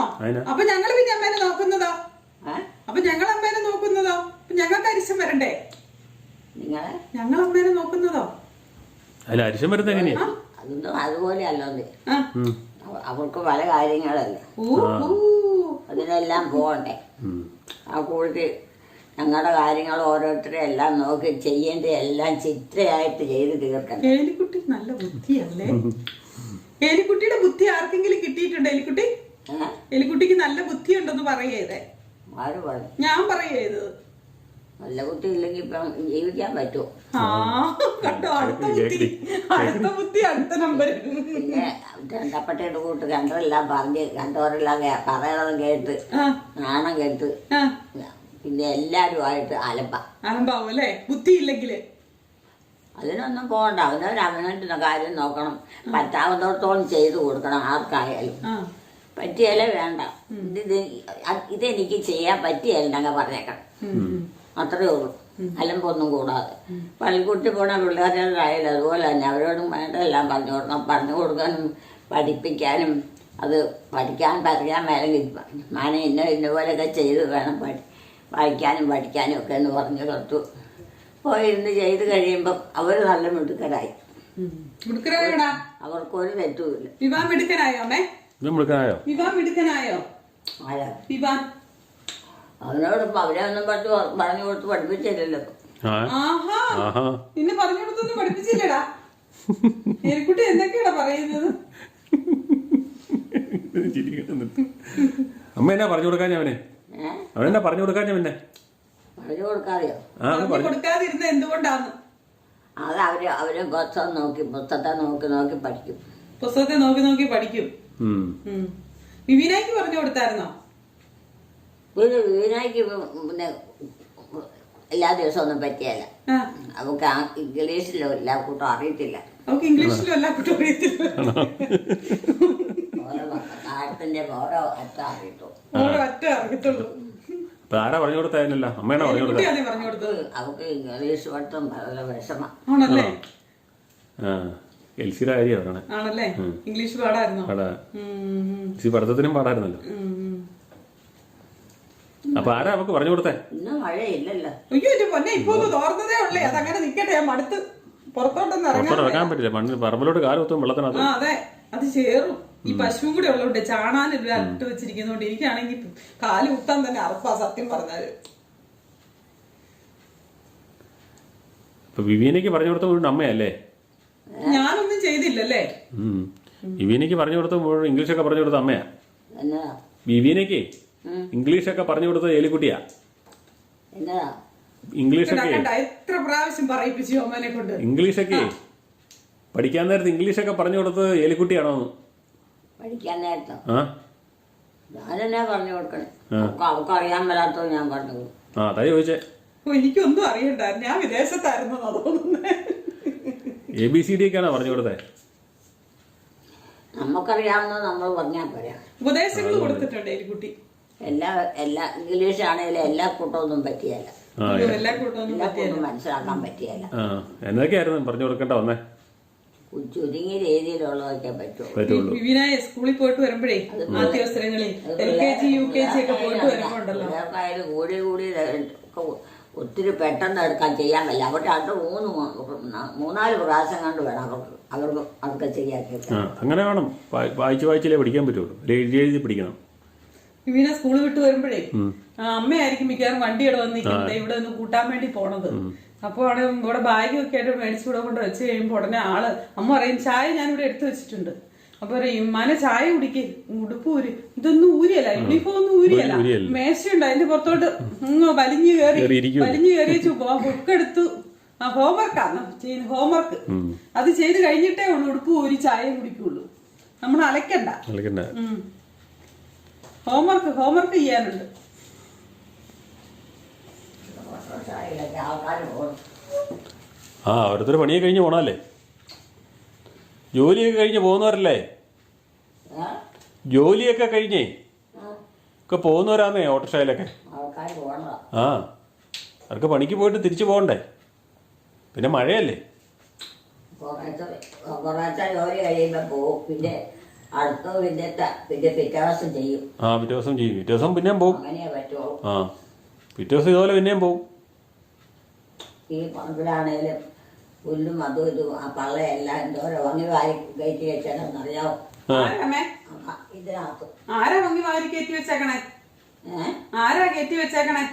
അപ്പൊ ഞങ്ങള് പിന്നെ അമ്മേനെ നോക്കുന്നതോ? അപ്പൊ ഞങ്ങൾ അമ്മേനെ നോക്കുന്നതോ? ഞങ്ങൾക്ക് അരിശം വരണ്ടേ? ഞങ്ങൾ അമ്മേനെ നോക്കുന്നതോ? അല്ല, അരിശം വരുന്നത് എങ്ങനെയാ? അതൊന്നും അതുപോലെ അല്ലേ. അവർക്ക് പല കാര്യങ്ങളല്ലേ, അതിനെല്ലാം പോകണ്ടേ. ആ കൂടി ഞങ്ങളുടെ കാര്യങ്ങൾ ഓരോരുത്തരെ എല്ലാം നോക്കി ചെയ്യേണ്ട എല്ലാം ചിത്രയായിട്ട് ചെയ്ത് തീർക്കണം. ഏലിക്കുട്ടി നല്ല ബുദ്ധിയല്ലേ? ഏലിക്കുട്ടിയുടെ ബുദ്ധി ആർക്കെങ്കിലും കിട്ടിയിട്ടുണ്ടോ? എലിക്കുട്ടിക്ക് നല്ല ബുദ്ധിയുണ്ടെന്ന് പറയേതേ. ആര് പറഞ്ഞു? ഞാൻ പറയേത്. നല്ല ബുദ്ധി ഇല്ലെങ്കിൽ ഇപ്പം ജീവിക്കാൻ പറ്റുമോ? കണ്ടോ, അടുത്ത ബുദ്ധി അടുത്ത നമ്പർ. പിന്നെ രണ്ടപ്പട്ടയുടെ കൂട്ട് കണ്ടതെല്ലാം പറഞ്ഞ് കണ്ടവരെല്ലാം പറയണതും കേട്ട് നാണം കേട്ട് പിന്നെ എല്ലാരുമായിട്ട് അലമ്പാവും അല്ലേ ബുദ്ധി ഇല്ലെങ്കില്. അതിനൊന്നും പോകണ്ട. അവനവന്റെ കാര്യം നോക്കണം. പറ്റാവുന്നിടത്തോളം ചെയ്തു കൊടുക്കണം ആർക്കായാലും. പറ്റിയാലേ വേണ്ട. ഇതെനിക്ക് ചെയ്യാൻ പറ്റിയല്ലെന്നങ്ങ് പറഞ്ഞേക്കണം. അത്രേ ഉള്ളൂ. അലമ്പൊന്നും കൂടാതെ. പള്ളിക്കുട്ടി പോണ പിള്ളേരായാലും അതുപോലെ തന്നെ അവരോടും വേണ്ടതെല്ലാം പറഞ്ഞു കൊടുക്കണം. പറഞ്ഞു കൊടുക്കാനും പഠിപ്പിക്കാനും. അത് പറയാൻ മേലെങ്കിൽ മാനെ ഇന്നപോലെയൊക്കെ ചെയ്ത് വേണം വായിക്കാനും പഠിക്കാനും ഒക്കെ എന്ന് പറഞ്ഞു കൊടുത്തു. പോയിരുന്ന് ചെയ്ത് കഴിയുമ്പം അവർ നല്ല മിടുക്കരായി. അവർക്കൊരു തെറ്റുമില്ല. വിവാൻ മിടുക്കനായോ അമ്മേ? വിവാൻ മിടുക്കനായോ? അവനോടൊപ്പം അവരെയൊന്നും പറഞ്ഞു കൊടുത്ത് പഠിപ്പിച്ചില്ലല്ലോ. നിന്നെ പറഞ്ഞു കൊടുത്തൊന്നും പഠിപ്പിച്ചില്ലടാ. എലിക്കുട്ടി എന്തൊക്കെയാടാ പറയുന്നത്? അമ്മ എന്നാ പറഞ്ഞു കൊടുക്കാൻ അവനെ? അവനെന്നാ പറഞ്ഞു കൊടുക്കാൻ പിന്നെ? പറഞ്ഞു കൊടുക്കാതെയോ? കൊടുക്കാതിരുന്ന എന്തുകൊണ്ടാന്ന്? അത് അവര് പുസ്തകത്തെ നോക്കി പഠിക്കും. പുസ്തകത്തെ നോക്കി പഠിക്കും. വിവീനായിക്ക് പറഞ്ഞു കൊടുത്തായിരുന്നോ? വിവീനായിക്ക് പിന്നെ എല്ലാ ദിവസവും ഒന്നും പറ്റിയല്ല. അവക്ക് ഇംഗ്ലീഷിലോ എല്ലാ കൂട്ടം അറിയത്തില്ല. അവക്ക് ഇംഗ്ലീഷിലും എല്ലാ കൂട്ടം അറിയത്തില്ല. കാര്യത്തിന്റെ ഓരോ അറ്റം അറിയത്തുള്ളൂ. ആരാ പറഞ്ഞു കൊടുത്തായിരുന്നല്ല? അമ്മയാണോ പറഞ്ഞു കൊടുത്തത്? അവക്ക് ഇംഗ്ലീഷ് പഠിത്തം വളരെ വിഷമം. ആണല്ലേ? എൽസിയുടെ കാര്യം പറയണേ. ആണല്ലേ? ഇംഗ്ലീഷ് പാടായിരുന്നോ? പഠിത്തത്തിനും പാടായിരുന്നല്ലോ. അപ്പൊ ആരാ നമുക്ക് പറഞ്ഞു കൊടുത്തേ? ഇന്നും മഴയില്ലല്ലോ. അയ്യോ എന്റെ പൊന്നെ, ഇപ്പൊ ഒന്ന് തോർന്നതേ ഉള്ളേ. അതങ്ങനെ നിക്കട്ടെ, ഞാൻ മടുത്ത് പുറത്തോട്ടൊന്നും ഇറങ്ങാൻ പറ്റില്ല. മണ്ണ് പറമ്പിലോട്ട് കാലൊത്തും വെള്ളത്തിനകത്ത്. അതെ, അത് ചേറും. ഈ പശുവും കൂടെ ഉള്ളതുകൊണ്ട് ചാണാനൊരു അട്ട് വെച്ചിരിക്കുന്നോണ്ട് എനിക്കാണെങ്കിൽ കാല് കുത്താൻ തന്നെ അറപ്പാ സത്യം പറഞ്ഞാല്. വിവീനയ്ക്ക് പറഞ്ഞു കൊടുത്ത മുഴുവൻ അമ്മയല്ലേ? ഞാനൊന്നും ചെയ്തില്ലല്ലേ? വിവീനയ്ക്ക് പറഞ്ഞു കൊടുത്ത മുഴുവൻ ഇംഗ്ലീഷൊക്കെ പറഞ്ഞു കൊടുത്ത അമ്മയാ. വിവീനയ്ക്ക് ഇംഗ്ലീഷൊക്കെ പറഞ്ഞു കൊടുത്തത് ഏലിക്കുട്ടിയാ. ഇംഗ്ലീഷൊക്കെ കണ്ട എത്ര പ്രാവശ്യം പറയിപ്പിച്ചു അമ്മനെ കൊണ്ട്. ഇംഗ്ലീഷൊക്കെ പഠിക്കാൻ നേരത്ത് ഇംഗ്ലീഷൊക്കെ പറഞ്ഞു കൊടുത്ത് എലിക്കുട്ടിയാണോ? പഠിക്കാൻ നേരത്തെ ആ ഞാനെന്നാ പറഞ്ഞു കൊടുക്കണേ? അവൾക്ക് അറിയാൻ മേലാത്തത് ഞാൻ പറഞ്ഞു കൊടുക്കും. ആ അതാ ചോദിച്ചേ. എനിക്കൊന്നും അറിയണ്ടായിരുന്നു, ഞാൻ വിദേശത്തായിരുന്നു തോന്നുന്നേ. ABCD ഒക്കെയാണോ പറഞ്ഞു കൊടുത്തേ? നമുക്കറിയാവുന്നത് നമ്മൾ പറഞ്ഞാൽ പോരാ. ഉപദേശങ്ങൾ കൊടുത്തിട്ടുണ്ട് എലിക്കുട്ടി. എല്ലാ ഇംഗ്ലീഷ് ആണെങ്കിലും എല്ലാ കൂട്ടമൊന്നും പറ്റിയല്ല, എല്ലാ കൂട്ടമൊന്നും എല്ലാ കൂട്ടം മനസ്സിലാക്കാൻ പറ്റിയല്ല. ആ എന്തൊക്കെയായിരുന്നു പറഞ്ഞു കൊടുക്കേണ്ട വന്നേ? ചുരുങ്ങിയ രീതിയിലുള്ളതൊക്കെ പറ്റുള്ളൂ. വിവിനായ സ്കൂളിൽ പോയിട്ട് വരുമ്പോഴേ ആദ്യ അവസരങ്ങളിൽ LKG UKG ഒക്കെ പോയിട്ട് വരുമ്പോണ്ടല്ലോ, പിള്ളേർക്കായാലും കൂടി ഒത്തിരി പെട്ടെന്ന് എടുക്കാൻ ചെയ്യാൻ പറ്റില്ല. അവർ 2-3-4 പ്രാവശ്യം കണ്ട് വേണം അവർക്ക് അതൊക്കെ ചെയ്യാക്കി. അങ്ങനെ വേണം. വായിച്ചില്ലേ പഠിക്കാൻ പറ്റുള്ളൂ, എഴുതി പഠിക്കണം. വിവീന സ്കൂളിൽ വിട്ട് വരുമ്പോഴേ അമ്മയായിരിക്കും മിക്കവാറും വണ്ടിയുടെ വന്ന് നിൽക്കുന്നത്, ഇവിടെ ഒന്ന് കൂട്ടാൻ വേണ്ടി പോണത്. അപ്പൊ ആണ് ഇവിടെ ബാഗ് ഒക്കെ ആയിട്ട് മേടിച്ചു ഇവിടെ കൊണ്ട് വെച്ച് കഴിയുമ്പോ ഉടനെ അമ്മ പറയും ചായ ഞാനിവിടെ എടുത്തു വെച്ചിട്ടുണ്ട്. അപ്പൊ പറയും മന ചായ കുടിക്ക്, ഉടുപ്പ് ഊരി, ഇതൊന്നും ഊരിയല്ല, യൂണിഫോം ഒന്നും ഊരിയല്ല, മേശയുണ്ട് അതിന്റെ പുറത്തോട്ട് വലിഞ്ഞു കയറി ബുക്ക് എടുത്തു. ഹോംവർക്കാണ് ചെയ്യുന്ന, ഹോംവർക്ക് അത് ചെയ്ത് കഴിഞ്ഞിട്ടേ ഉള്ളൂ ഉടുപ്പ് ഊരി ചായ കുടിക്കുള്ളൂ. നമ്മൾ അലക്കണ്ട. ഹോംവർക്ക് ചെയ്യാനുണ്ട്. ആ ഓരോരുത്തർ പണിയൊക്കെ കഴിഞ്ഞ് പോണല്ലേ, ജോലിയൊക്കെ കഴിഞ്ഞ് പോകുന്നവരല്ലേ, ജോലിയൊക്കെ കഴിഞ്ഞേ ഒക്കെ പോകുന്നവരാന്നേ ഓട്ടോറിക്ഷയിലൊക്കെ. ആ അവർക്ക് പണിക്ക് പോയിട്ട് തിരിച്ചു പോകണ്ടേ, പിന്നെ മഴയല്ലേ. കുറേശ്ശെ ജോലി കഴിയുമ്പോ പോകും, പിന്നെ അടുത്ത പിന്നെ പിറ്റേ ദിവസം ചെയ്യും. പിറ്റേ ദിവസം ചെയ്യും, പിറ്റേ ദിവസം പിന്നെയും പോകും. അങ്ങനെയേ പറ്റുള്ളൂ. പിറ്റേ ദിവസം ഇതുപോലെ പിന്നെയും പോകും. ഈ പറമ്പിലാണേലും പുല്ലും അതും ഇതും ആ പള്ളയെല്ലാം എന്തോരം ഭംഗി വാരി കയറ്റി വെച്ചാലെന്നറിയാവോ? ഇതിനകത്ത് ആരാ ഭംഗി വാരി കയറ്റി വെച്ചേക്കണേ? ആരാ കയറ്റി വെച്ചേക്കണേ?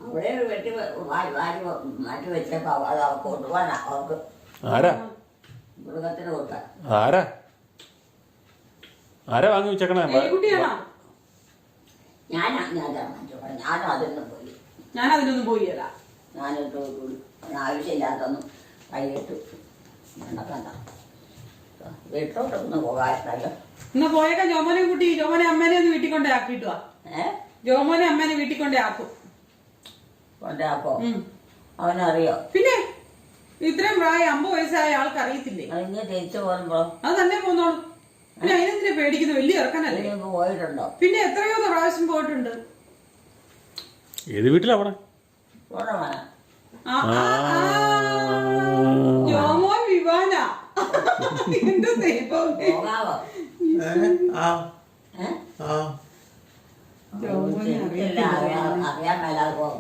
അവിടെ വെട്ടി മാറ്റി വെച്ചേക്കോ, അത് അവർക്ക് കൊണ്ടുപോകാനാ. അവർക്ക് മൃഗത്തിന് കൊടുക്കാൻ. ആരാ വാങ്ങി വെച്ചേക്കണേ? ഞാനതിനൊന്നും പോയില്ല. ഞാനിട്ട് ആവശ്യമില്ലാത്തൊന്നും കൈയിട്ട് വീട്ടിലോട്ടൊന്നും പോകാറില്ലല്ലോ. ഇന്ന് പോയേക്കാം. ജോമോനെ കൂട്ടി ജോമോനെ അമ്മേനെ ഒന്ന് വീട്ടിൽ കൊണ്ടേ ആക്കിയിട്ടുവാ. ജോമോനെ അമ്മേനെ വീട്ടിൽ കൊണ്ടേ ആക്കും. കൊണ്ടേക്കോ? അവനറിയോ? പിന്നെ ഇത്രയും പ്രായം 50 വയസ്സായ ആൾക്ക് അറിയത്തില്ലേ? അതിന് തിരിച്ചു പോകുമ്പോ അത് തന്നെ പോന്നോളൂ. പിന്നെ അതിനെന്തിനാ പേടിക്കുന്നത്? വലിയ ഇറക്കാനല്ലേ. പോയിട്ടുണ്ടോ? പിന്നെ എത്രയോ പ്രാവശ്യം പോയിട്ടുണ്ട്. ഏത് വീട്ടിലാ പോണേ? ജോമോൻ വിവാന. എന്റെ ദൈവമേ.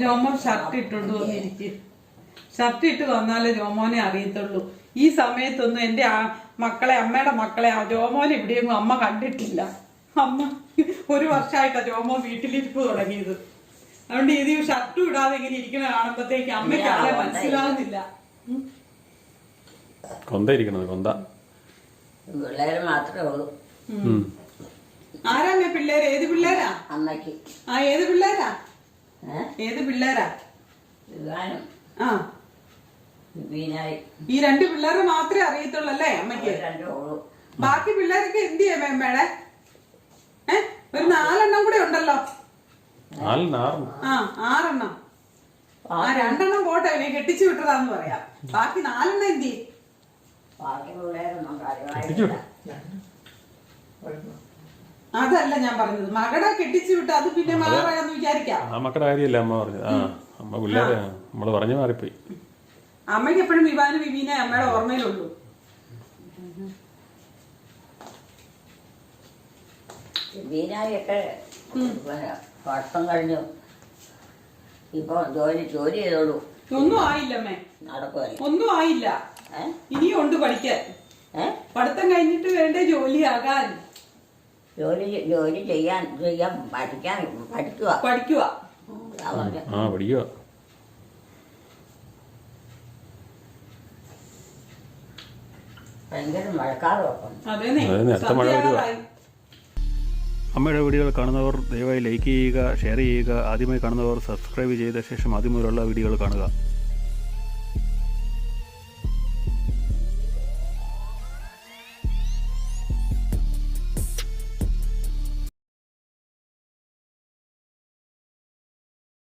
ജോമോൻ ഷർട്ട് ഇട്ടോണ്ട് വന്നിരിക്കും. ഷർട്ട് ഇട്ട് വന്നാലേ ജോമോനെ അറിയത്തുള്ളൂ. ഈ സമയത്തൊന്നും എന്റെ അമ്മയുടെ മക്കളെ ജോമോനെ ഇവിടെയൊന്നും അമ്മ കണ്ടിട്ടില്ല. അമ്മ 1 വർഷമായിട്ടാ ജോമോൻ വീട്ടിലിരിപ്പ് തുടങ്ങിയത്. അതുകൊണ്ട് ഇത് ഷർട്ടും ഇടാതെ ഇങ്ങനെ ഇരിക്കണ കാണുമ്പോഴത്തേക്ക് അമ്മയ്ക്ക് ആളെ മനസ്സിലാകുന്നില്ല. പിള്ളേര് മാത്രമേ ഉള്ളൂ. ആരാ പിള്ളേര്? ഏത് പിള്ളേരാ? അമ്മയ്ക്ക്. ഏത് പിള്ളേരാ? ഏത് പിള്ളേരാ? ഈ 2 പിള്ളേരെ മാത്രമേ അറിയത്തുള്ളൂ അല്ലേ അമ്മയ്ക്ക്? ബാക്കി പിള്ളേരൊക്കെ എന്ത് ചെയ്യാ മേമ്മേടെ? ഒരു 4 എണ്ണം കൂടെ ഉണ്ടല്ലോ. 6 എണ്ണം. 2 എണ്ണം പോട്ടെ, കെട്ടിച്ചു വിട്ടതാന്ന് പറയാം. ബാക്കി 4 എണ്ണം എന്ത് ചെയ്യും? അതല്ല ഞാൻ പറഞ്ഞത്, മകടെ കെട്ടിച്ചു വിട്ട് അത് പിന്നെ മാറാന്ന് വിചാരിക്കാം. മക്കളുടെ കാര്യമല്ല അമ്മ പറഞ്ഞത്. അമ്മ പിള്ളേരെ നമ്മള് പറഞ്ഞു മാറിപ്പോയി. അമ്മയ്ക്ക് എപ്പോഴും വിവാനും വിവീനെ അമ്മയുടെ ഓർമ്മയിലുള്ളൂ. വിവീനായൊക്കെ പഠിത്തം കഴിഞ്ഞു. ഇപ്പൊ ജോലി ചെയ്തോളൂ. ഒന്നും ആയില്ലമ്മേ, നടക്കുമല്ലേ? ഒന്നും ആയില്ല. ഇനിയും ഉണ്ട് പഠിക്കാൻ. പഠിത്തം കഴിഞ്ഞിട്ട് വേണ്ടേ ജോലിയാകാൻ. ജോലി ചെയ്യാൻ പഠിക്കുക. ഭയങ്കര മഴക്കാലം. അതേന്നെ. അമ്മയുടെ വീഡിയോകൾ കാണുന്നവർ ദയവായി ലൈക്ക് ചെയ്യുക, ഷെയർ ചെയ്യുക. ആദ്യമായി കാണുന്നവർ സബ്സ്ക്രൈബ് ചെയ്ത ശേഷം ആദ്യം മുതലുള്ള വീഡിയോകൾ കാണുക.